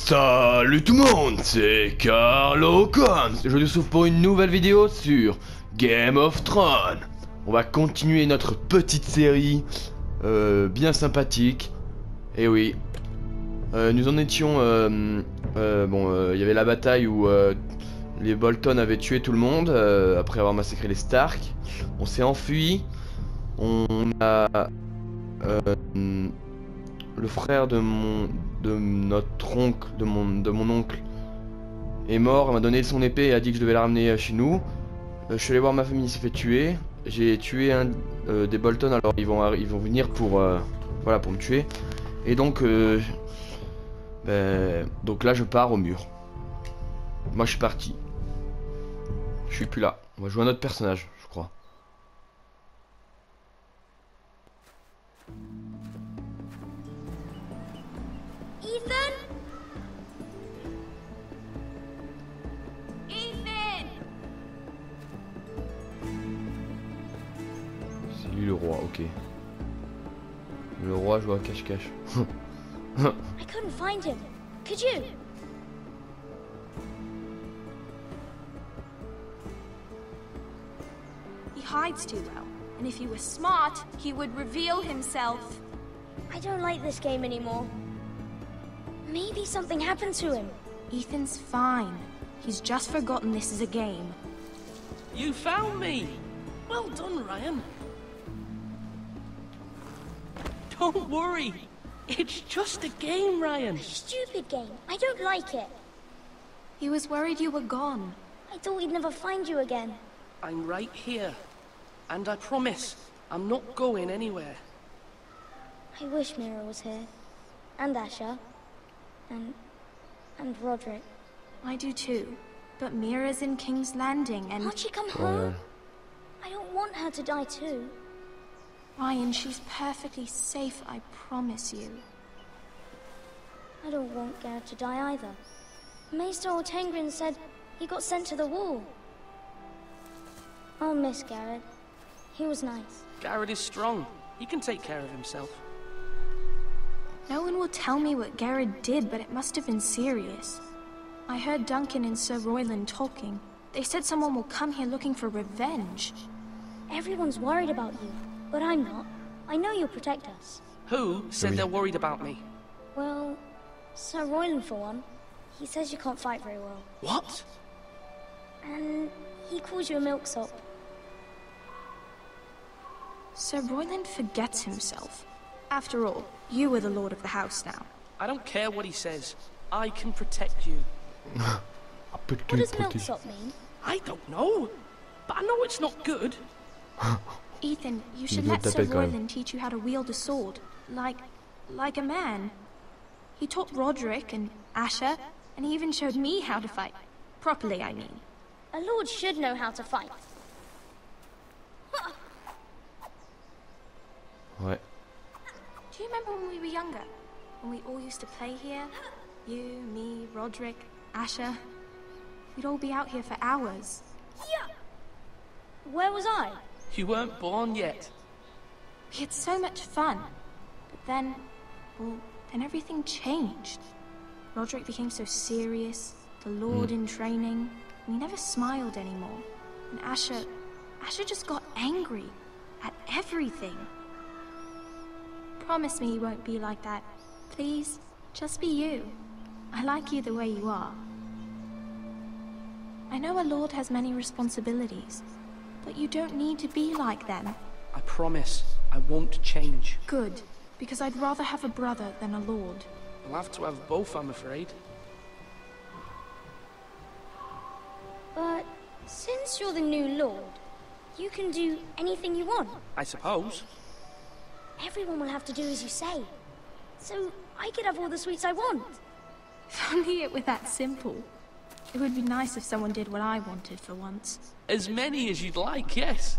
Salut tout le monde, c'est Carlo Combs. Je vous retrouve pour une nouvelle vidéo sur Game of Trone. On va continuer notre petite série bien sympathique. Et oui, nous en étions... il y avait la bataille où les Bolton avaient tué tout le monde après avoir massacré les Stark. On s'est enfui. On a... le frère de notre oncle, de mon oncle est mort, il m'a donné son épée et a dit que je devais la ramener chez nous. Je suis allé voir ma famille, il s'est fait tuer. J'ai tué un des Bolton, alors ils vont venir pour voilà, pour me tuer. Et donc donc là je pars au mur. Moi je suis parti. Je suis plus là. On va jouer un autre personnage, je crois. C'est lui le roi, ok. Le roi joue à cache-cache. I couldn't find him. Could you? He hides too well, and if he were smart, he would reveal himself. I don't like this game anymore. Maybe something happened to him. Ethan's fine. He's just forgotten this is a game. You found me! Well done, Ryan. Don't worry. It's just a game, Ryan. Stupid game. I don't like it. He was worried you were gone. I thought we'd never find you again. I'm right here. And I promise, I'm not going anywhere. I wish Mira was here. And Asher. And Roderick. I do too. But Mira's in King's Landing and... Can't she come home? I don't want her to die too. Ryan, she's perfectly safe, I promise you. I don't want Garrett to die either. Maester Ortengrin said he got sent to the wall. I'll miss Garrett. He was nice. Garrett is strong. He can take care of himself. No one will tell me what Garrett did, but it must have been serious. I heard Duncan and Sir Royland talking. They said someone will come here looking for revenge. Everyone's worried about you, but I'm not. I know you'll protect us. Who said they're worried about me? Well, Sir Royland for one. He says you can't fight very well. What? And he calls you a milksop. Sir Royland forgets himself. After all, you are the lord of the house now. I don't care what he says. I can protect you. What does milksop mean? I don't know. But I know it's not good. Ethan, you should let Sir Royland teach you how to wield a sword. Like a man. He taught Roderick and Asher, and he even showed me how to fight. Properly, I mean. A lord should know how to fight. Ouais. Do you remember when we were younger? When we all used to play here? You, me, Roderick, Asher. We'd all be out here for hours. Yeah. Where was I? You weren't born yet. We had so much fun. But then, well, then everything changed. Roderick became so serious, the Lord in training, and he never smiled anymore. And Asher just got angry at everything. Promise me you won't be like that. Please, just be you. I like you the way you are. I know a lord has many responsibilities, but you don't need to be like them. I promise, I won't change. Good, because I'd rather have a brother than a lord. I'll have to have both, I'm afraid. But since you're the new lord, you can do anything you want. I suppose. Everyone will have to do as you say. So I could have all the sweets I want. If only it were that simple. It would be nice if someone did what I wanted for once. As many as you'd like, yes.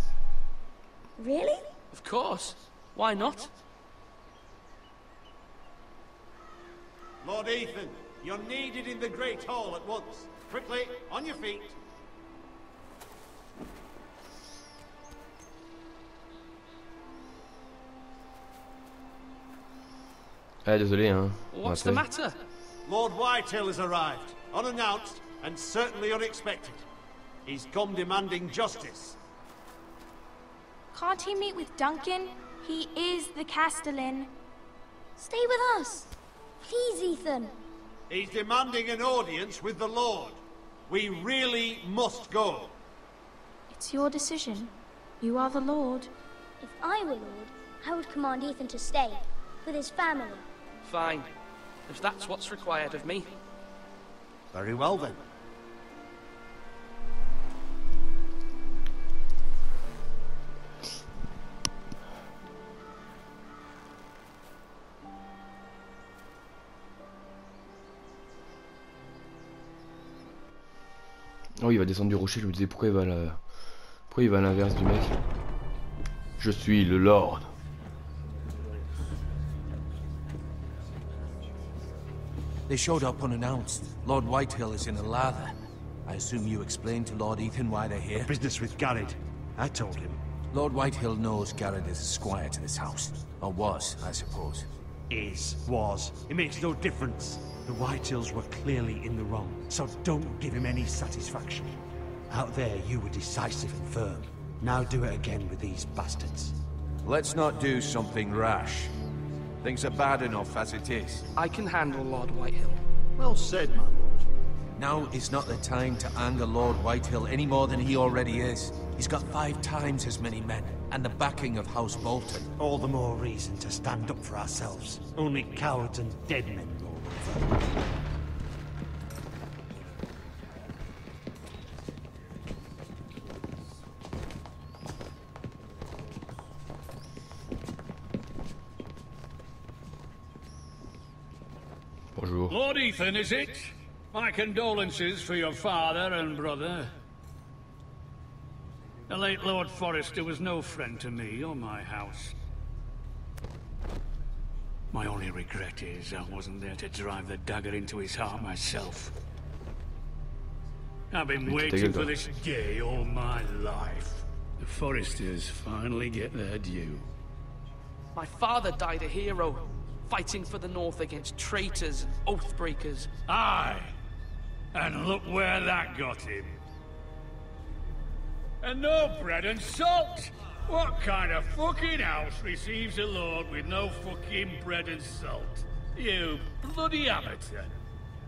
Really? Of course. Why not? Lord Ethan, you're needed in the Great Hall at once. Quickly, on your feet. Ah désolé hein. What's the matter? Lord Whitehill has arrived, unannounced and certainly unexpected. He's come demanding justice. Can't he meet with Duncan? He is the Castellan. Stay with us. Please, Ethan. He's demanding an audience with the Lord. We really must go. It's your decision. You are the Lord. If I were Lord, I would command Ethan to stay, with his family. Fine. If that's what's required of me. Very well then. Oh, il va descendre du rocher, je me disais pourquoi il va à l'inverse du mec. Je suis le Lord. They showed up unannounced. Lord Whitehill is in a lather. I assume you explained to Lord Ethan why they're here? Business with Garrett. I told him. Lord Whitehill knows Garrett is a squire to this house. Or was, I suppose. Was. It makes no difference. The Whitehills were clearly in the wrong, so don't give him any satisfaction. Out there, you were decisive and firm. Now do it again with these bastards. Let's not do something rash. Things are bad enough as it is. I can handle Lord Whitehill. Well said, my lord. Now is not the time to anger Lord Whitehill any more than he already is. He's got 5 times as many men, and the backing of House Bolton. All the more reason to stand up for ourselves. Only cowards and dead men roll over. Bonjour. Lord Ethan, is it? My condolences for your father and brother. The late Lord Forrester was no friend to me or my house. My only regret is I wasn't there to drive the dagger into his heart myself. I've been waiting for this day all my life. The Forresters finally get their due. My father died a hero, fighting for the North against traitors and oathbreakers. Aye, and look where that got him. And no bread and salt! What kind of fucking house receives a lord with no fucking bread and salt? You bloody amateur.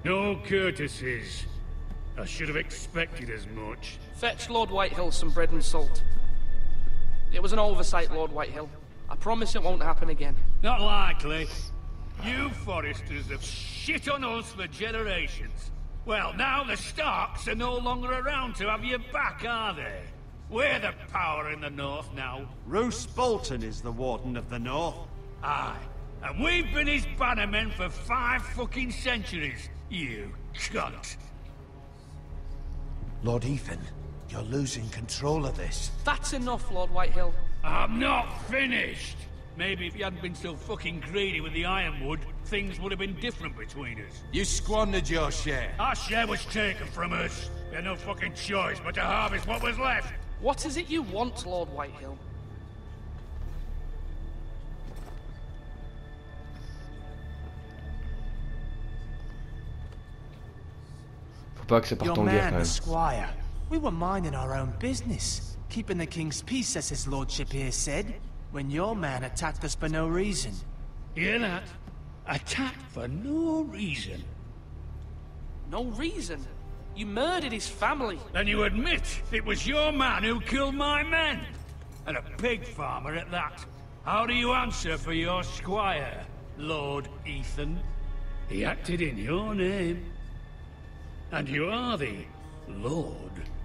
No courtesies. I should have expected as much. Fetch Lord Whitehill some bread and salt. It was an oversight, Lord Whitehill. I promise it won't happen again. Not likely. You Forresters have shit on us for generations. Well, now the Starks are no longer around to have your back, are they? We're the power in the North now. Roose Bolton is the Warden of the North. Aye. And we've been his bannermen for 5 fucking centuries. You cunt. Lord Ethan, you're losing control of this. That's enough, Lord Whitehill. I'm not finished. Maybe if you hadn't been so fucking greedy with the ironwood, things would have been different between us. You squandered your share. Our share was taken from us. We had no fucking choice but to harvest what was left. What is it you want, Lord Whitehill? Faut pas que ça parte en guerre quand the même. squire. We were minding our own business, keeping the king's peace, as his lordship here said, when your man attacked us for no reason. Hear that? Attacked for no reason. No reason? You murdered his family. Then you admit it was your man who killed my men. And a pig farmer at that. How do you answer for your squire, Lord Ethan? He acted in your name. And you are the lord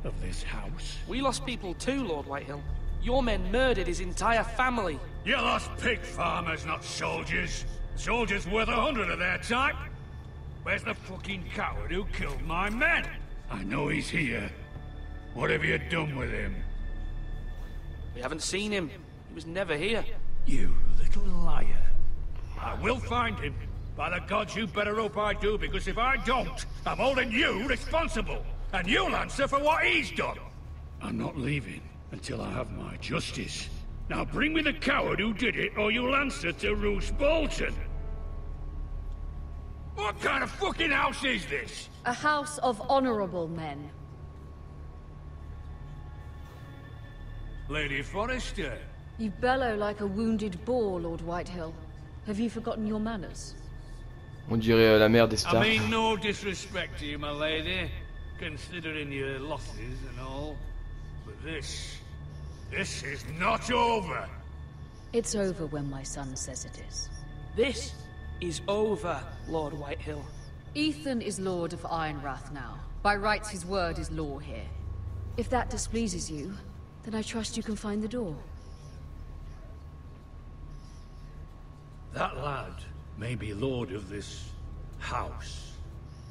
of this house. We lost people too, Lord Whitehill. Your men murdered his entire family. You lost pig farmers, not soldiers. Soldiers worth 100 of their type. Where's the fucking coward who killed my men? I know he's here. What have you done with him? We haven't seen him. He was never here. You little liar. I will find him. By the gods, you better hope I do, because if I don't, I'm holding you responsible. And you'll answer for what he's done. I'm not leaving until I have my justice. Now bring me the coward who did it, or you'll answer to Roose Bolton. What kind of fucking house is this? A house of honorable men. Lady Forrester. You bellow like a wounded boar, Lord Whitehill. Have you forgotten your manners? On dirait la mère des I stars. mean no disrespect to you, my lady, considering your losses and all. But this is not over. It's over when my son says it is. This is over, Lord Whitehill. Ethan is Lord of Ironrath now. By rights, his word is law here. If that displeases you, then I trust you can find the door. That lad may be lord of this house,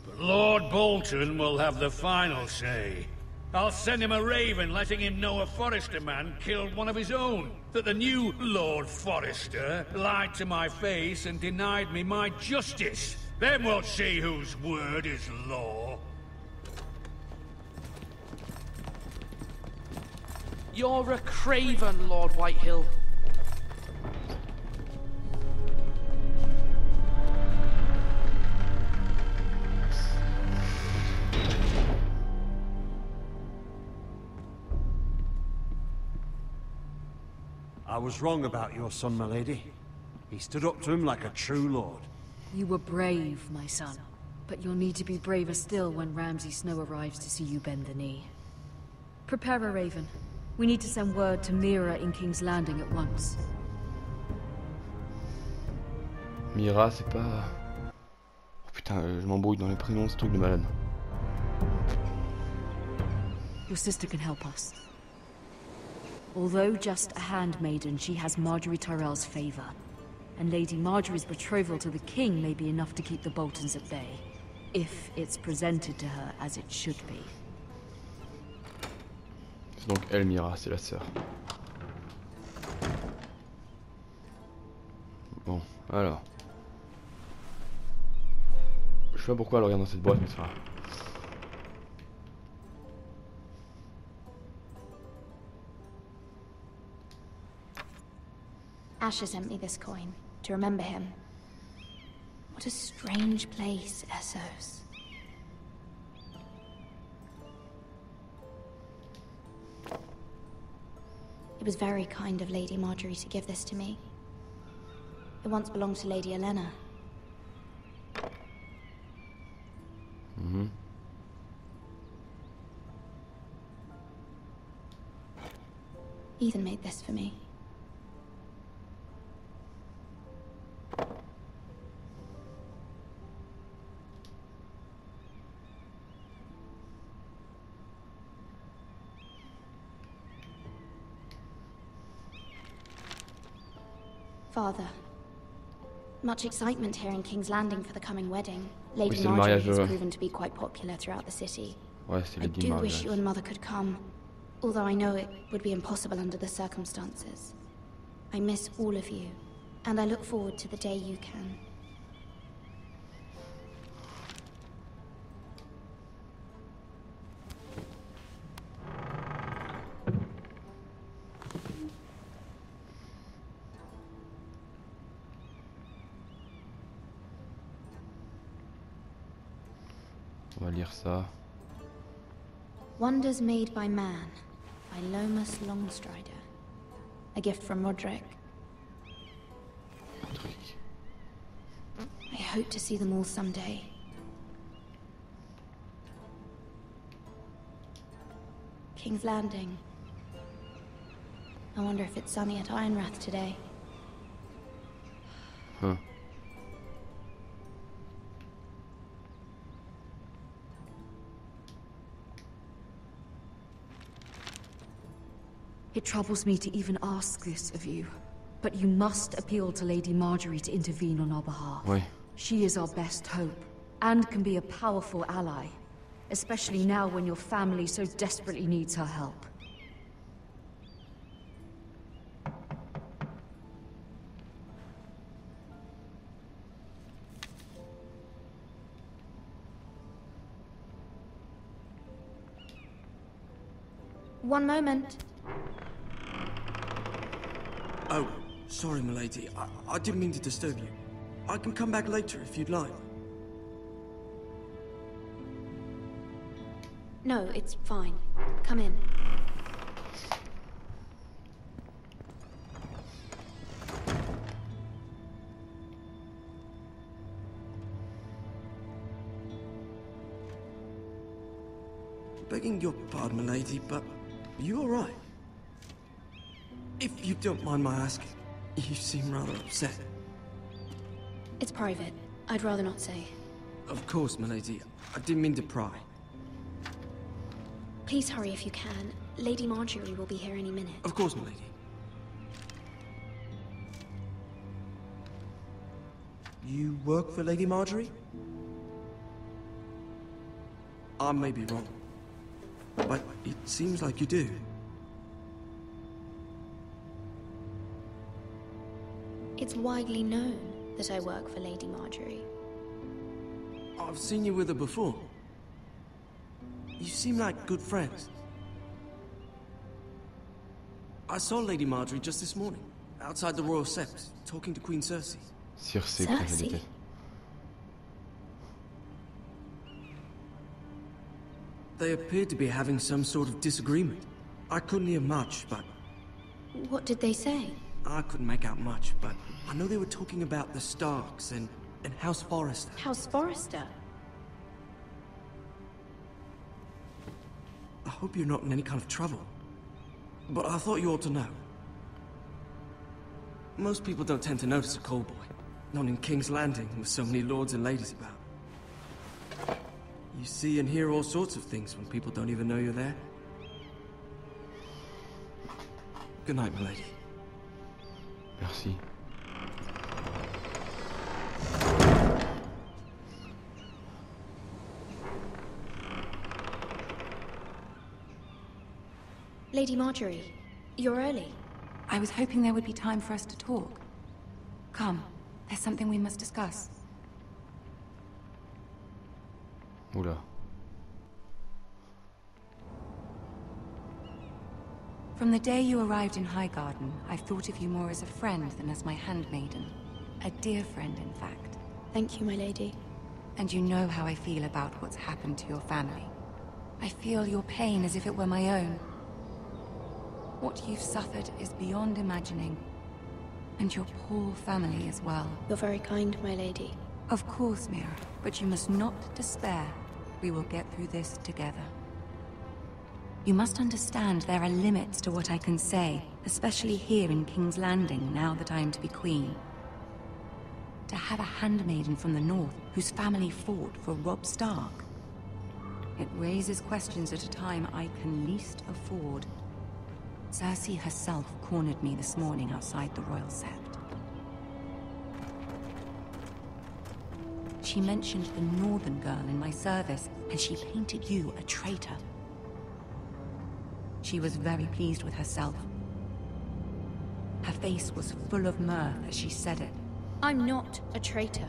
but Lord Bolton will have the final say. I'll send him a raven letting him know a Forrester man killed one of his own. That the new Lord Forrester lied to my face and denied me my justice. Then we'll see whose word is law. You're a craven, Lord Whitehill. I was wrong about your son, my lady. He stood up to him like a true lord. You were brave, my son. But you'll need to be braver still when Ramsay Snow arrives to see you bend the knee. Prepare a raven. We need to send word to Mira in King's Landing at once. Mira, c'est pas... Oh putain, je m'embrouille dans les prénoms, ce truc de malade. Your sister can help us. Although just a handmaiden, she has Marjorie Tyrell's favor. And Lady Marjorie's betrothal to the king may be enough to keep the Boltons at bay. If it's presented to her as it should be. C'est donc elle, Mira, c'est la sœur. Bon, alors. Je sais pas pourquoi elle regarde dans cette boîte, mais c'est pas grave. Asher sent me this coin, to remember him. What a strange place, Essos. It was very kind of Lady Marjorie to give this to me. It once belonged to Lady Elena. Mhm. Ethan made this for me. Father, much excitement here in King's Landing for the coming wedding. Lady c'est le Marjorie mariage has de... proven to be quite popular throughout the city. Ouais, c'est I Lady do Margaret. wish you and Mother could come, although I know it would be impossible under the circumstances. I miss all of you, and I look forward to the day you can. On va lire ça. Wonders Made by Man, by Lomas Longstrider. A gift from Roderick. I hope to see them all someday. King's Landing. I wonder if it's sunny at Ironrath today. Huh. It troubles me to even ask this of you, but you must appeal to Lady Marjorie to intervene on our behalf. Oui. She is our best hope, and can be a powerful ally, especially now when your family so desperately needs her help. One moment. Oh, sorry, milady. I didn't mean to disturb you. I can come back later if you'd like. No, it's fine. Come in. Begging your pardon, milady, but are you alright? If you don't mind my asking, you seem rather upset. It's private. I'd rather not say. Of course, milady. I didn't mean to pry. Please hurry if you can. Lady Marjorie will be here any minute. Of course, milady. You work for Lady Marjorie? I may be wrong, but it seems like you do. It's widely known that I work for Lady Marjorie. I've seen you with her before. You seem like good friends. I saw Lady Marjorie just this morning, outside the Royal Sept, talking to Queen Cersei. Cersei? They appeared to be having some sort of disagreement. I couldn't hear much, but... What did they say? I couldn't make out much, but I know they were talking about the Starks and House Forrester. House Forrester? I hope you're not in any kind of trouble. But I thought you ought to know. Most people don't tend to notice a callboy. Not in King's Landing, with so many lords and ladies about. You see and hear all sorts of things when people don't even know you're there. Good night, milady. Merci. Lady Marjorie, you're early. I was hoping there would be time for us to talk. Come, there's something we must discuss. Oula. From the day you arrived in Highgarden, I've thought of you more as a friend than as my handmaiden. A dear friend, in fact. Thank you, my lady. And you know how I feel about what's happened to your family. I feel your pain as if it were my own. What you've suffered is beyond imagining. And your poor family as well. You're very kind, my lady. Of course, Mira, but you must not despair. We will get through this together. You must understand there are limits to what I can say, especially here in King's Landing, now that I am to be queen. To have a handmaiden from the north whose family fought for Robb Stark. It raises questions at a time I can least afford. Cersei herself cornered me this morning outside the Royal Sept. She mentioned the northern girl in my service, and she painted you a traitor. She was very pleased with herself. Her face was full of mirth as she said it. I'm not a traitor.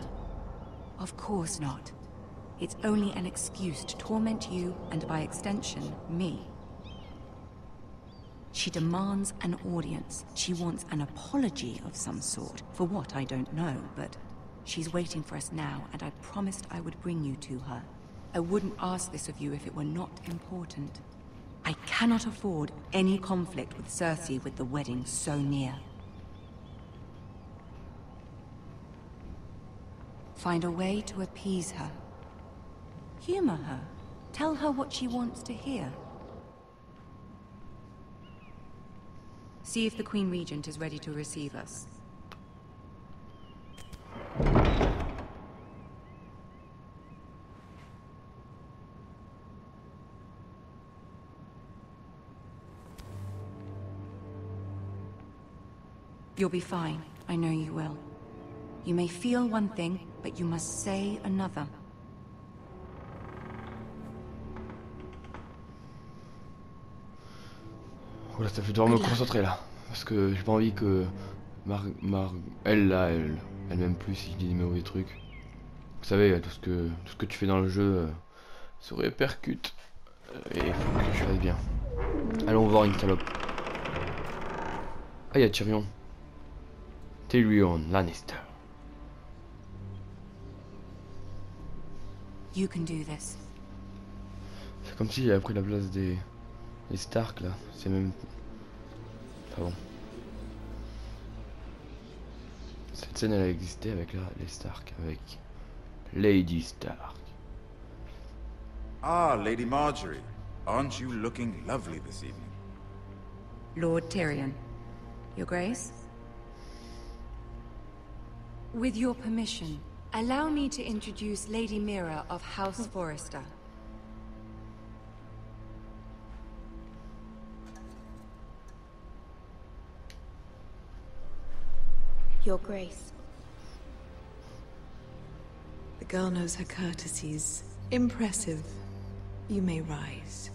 Of course not. It's only an excuse to torment you, and by extension, me. She demands an audience. She wants an apology of some sort. For what, I don't know, but she's waiting for us now, and I promised I would bring you to her. I wouldn't ask this of you if it were not important. I cannot afford any conflict with Cersei with the wedding so near. Find a way to appease her. Humor her. Tell her what she wants to hear. See if the Queen Regent is ready to receive us. You'll be fine. I know you will. You may feel one thing, but you must say another. Oula, ça fait devoir me concentrer là. Parce que j'ai pas envie que elle m'aime plus si je dis des mauvais trucs. Vous savez, tout ce que tu fais dans le jeu se répercute. Et il faut que je fasse bien. Allons voir une salope. Ah, il y a Tyrion. Tyrion Lannister. You can do this. comme si j'avais pris la place des Stark là. C'est même... Enfin bon. Cette scène elle a existé avec les Stark, avec Lady Stark. Ah, Lady Marjorie. Aren't you looking lovely this evening? Lord Tyrion. Your Grace? With your permission, allow me to introduce Lady Mira of House Forrester. Your Grace. The girl knows her courtesies. Impressive. You may rise.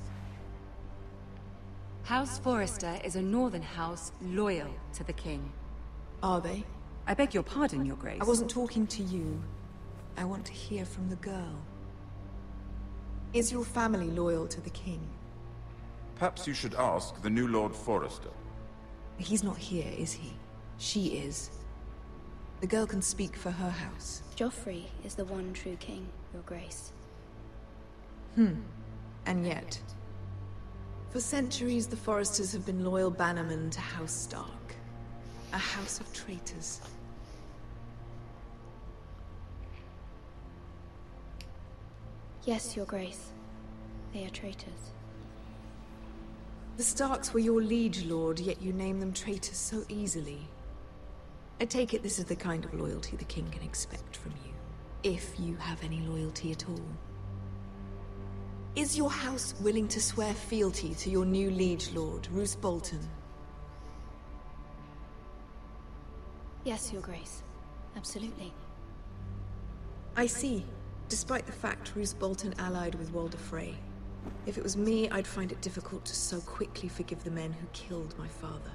House Forrester is a northern house loyal to the king. Are they? I beg your pardon, Your Grace. I wasn't talking to you. I want to hear from the girl. Is your family loyal to the king? Perhaps you should ask the new Lord Forrester. He's not here, is he? She is. The girl can speak for her house. Joffrey is the one true king, Your Grace. And yet... For centuries, the Forresters have been loyal bannermen to House Stark. A house of traitors. Yes, Your Grace. They are traitors. The Starks were your liege lord, yet you name them traitors so easily. I take it this is the kind of loyalty the king can expect from you. If you have any loyalty at all. Is your house willing to swear fealty to your new liege lord, Roose Bolton? Yes, Your Grace. Absolutely. I see. Despite the fact Roose Bolton allied with Walder Frey. If it was me, I'd find it difficult to so quickly forgive the men who killed my father.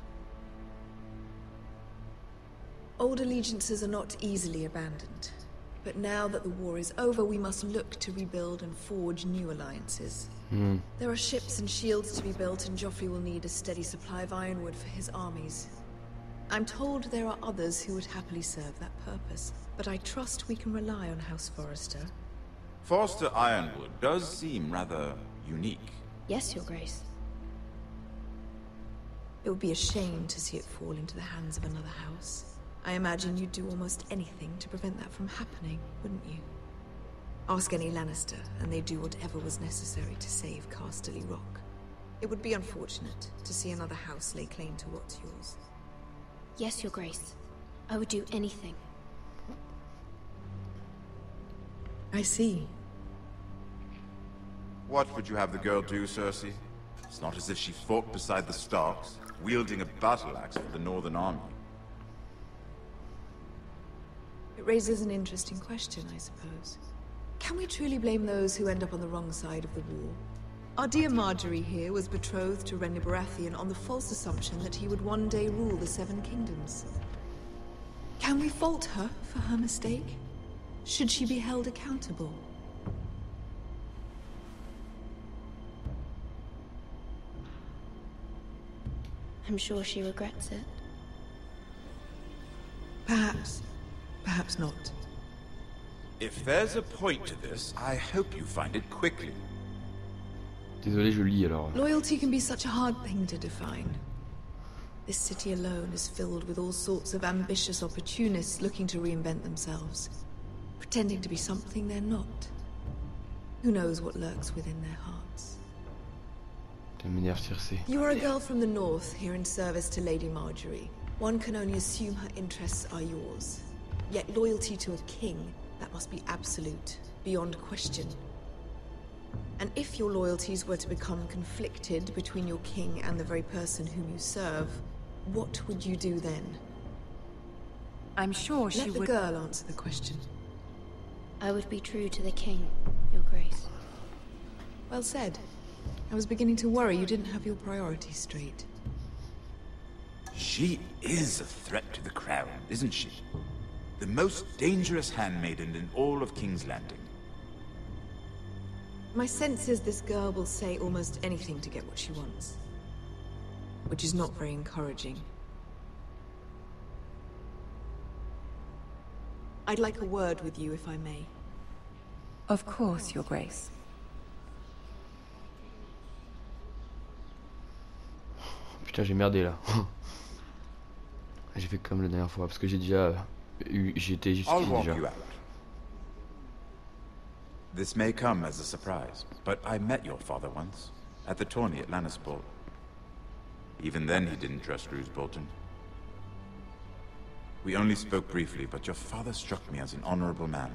Old allegiances are not easily abandoned. But now that the war is over, we must look to rebuild and forge new alliances. There are ships and shields to be built, and Joffrey will need a steady supply of ironwood for his armies. I'm told there are others who would happily serve that purpose, but I trust we can rely on House Forrester. Forrester Ironwood does seem rather unique. Yes, Your Grace. It would be a shame to see it fall into the hands of another house. I imagine you'd do almost anything to prevent that from happening, wouldn't you? Ask any Lannister, and they'd do whatever was necessary to save Casterly Rock. It would be unfortunate to see another house lay claim to what's yours. Yes, Your Grace. I would do anything. I see. What would you have the girl do, Cersei? It's not as if she fought beside the Starks, wielding a battle axe for the Northern Army. It raises an interesting question, I suppose. Can we truly blame those who end up on the wrong side of the war? Our dear Marjorie here was betrothed to Renly Baratheon on the false assumption that he would one day rule the Seven Kingdoms. Can we fault her for her mistake? Should she be held accountable? I'm sure she regrets it. Perhaps. Perhaps not. If there's a point to this, I hope you find it quickly. Désolé, je lis alors. Loyalty can be such a hard thing to define. This city alone is filled with all sorts of ambitious opportunists looking to reinvent themselves. Pretending to be something they're not. Who knows what lurks within their hearts? Ça m'énerve, Cersei. You are a girl from the north, here in service to Lady Marjorie. One can only assume her interests are yours. Yet loyalty to a king, that must be absolute, beyond question. And if your loyalties were to become conflicted between your king and the very person whom you serve, what would you do then? I'm sure she would... Let the girl answer the question. I would be true to the king, Your Grace. Well said. I was beginning to worry you didn't have your priorities straight. She is a threat to the crown, isn't she? The most dangerous handmaiden in all of King's Landing. My sense is this girl will say almost anything to get what she wants. Which is not very encouraging. I'd like a word with you, if I may. Of course, Your Grace. Putain, j'ai merdé là. J'ai fait comme la dernière fois parce que j'ai déjà j'étais juste déjà. This may come as a surprise, but I met your father once at the tourney at Lannisport. Even then he didn't trust Roose Bolton. We only spoke briefly, but your father struck me as an honorable man.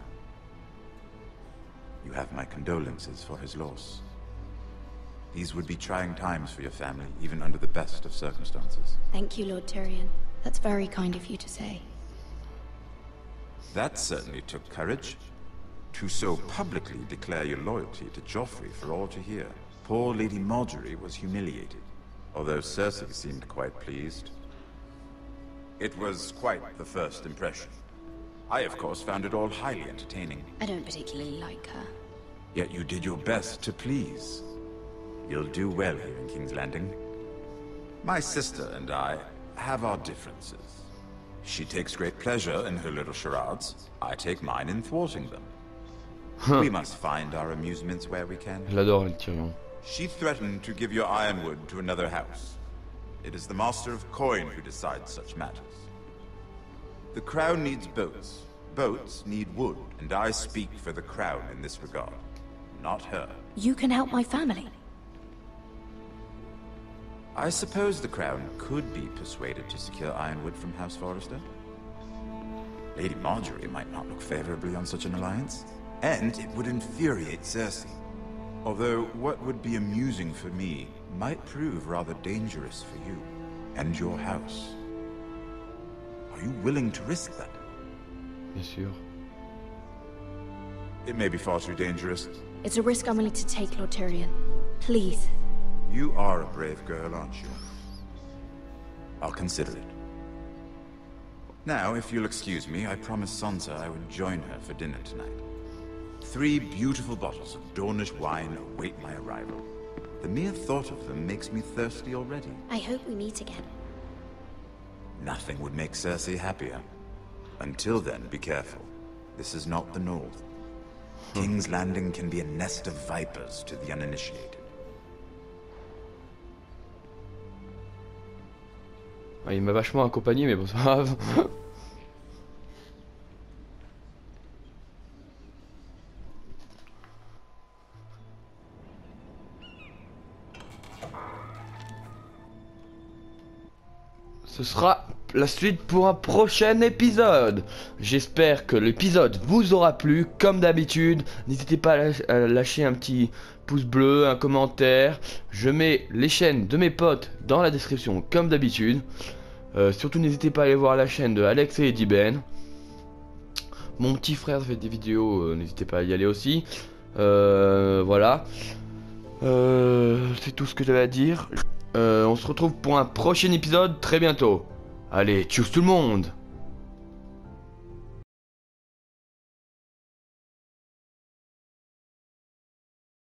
You have my condolences for his loss. These would be trying times for your family, even under the best of circumstances. Thank you, Lord Tyrion. That's very kind of you to say. That certainly took courage. To so publicly declare your loyalty to Joffrey for all to hear. Poor Lady Margaery was humiliated, although Cersei seemed quite pleased. It was quite the first impression. I, of course, found it all highly entertaining. I don't particularly like her. Yet you did your best to please. You'll do well here in King's Landing. My sister and I have our differences. She takes great pleasure in her little charades. I take mine in thwarting them. We must find our amusements where we can. Je l'adore, le Tyrion. She threatened to give your ironwood to another house. It is the Master of Coin who decides such matters. The Crown needs boats. Boats need wood, and I speak for the Crown in this regard, not her. You can help my family. I suppose the Crown could be persuaded to secure ironwood from House Forrester. Lady Margaery might not look favorably on such an alliance, and it would infuriate Cersei. Although what would be amusing for me might prove rather dangerous for you and your house. Are you willing to risk that? Bien sûr. It may be far too dangerous. It's a risk I'm willing to take, Lord Tyrion. Please. You are a brave girl, aren't you? I'll consider it. Now, if you'll excuse me, I promised Sansa I would join her for dinner tonight. 3 beautiful bottles of Dornish wine await my arrival. The mere thought of them makes me thirsty already. I hope we meet again. Nothing would make Cersei happier. Until then, be careful. This is not the North. King's Landing can be a nest of vipers to the uninitiated. Ah, il m'a vachement accompagné, mais bon, c'est pas grave. Ce sera la suite pour un prochain épisode. J'espère que l'épisode vous aura plu. Comme d'habitude, n'hésitez pas à lâcher un petit pouce bleu, un commentaire. Je mets les chaînes de mes potes dans la description comme d'habitude. Surtout n'hésitez pas à aller voir la chaîne de Alex et Eddie Ben. Mon petit frère fait des vidéos, n'hésitez pas à y aller aussi. Voilà. C'est tout ce que j'avais à dire. On se retrouve pour un prochain épisode très bientôt. Allez, tchuss tout le monde!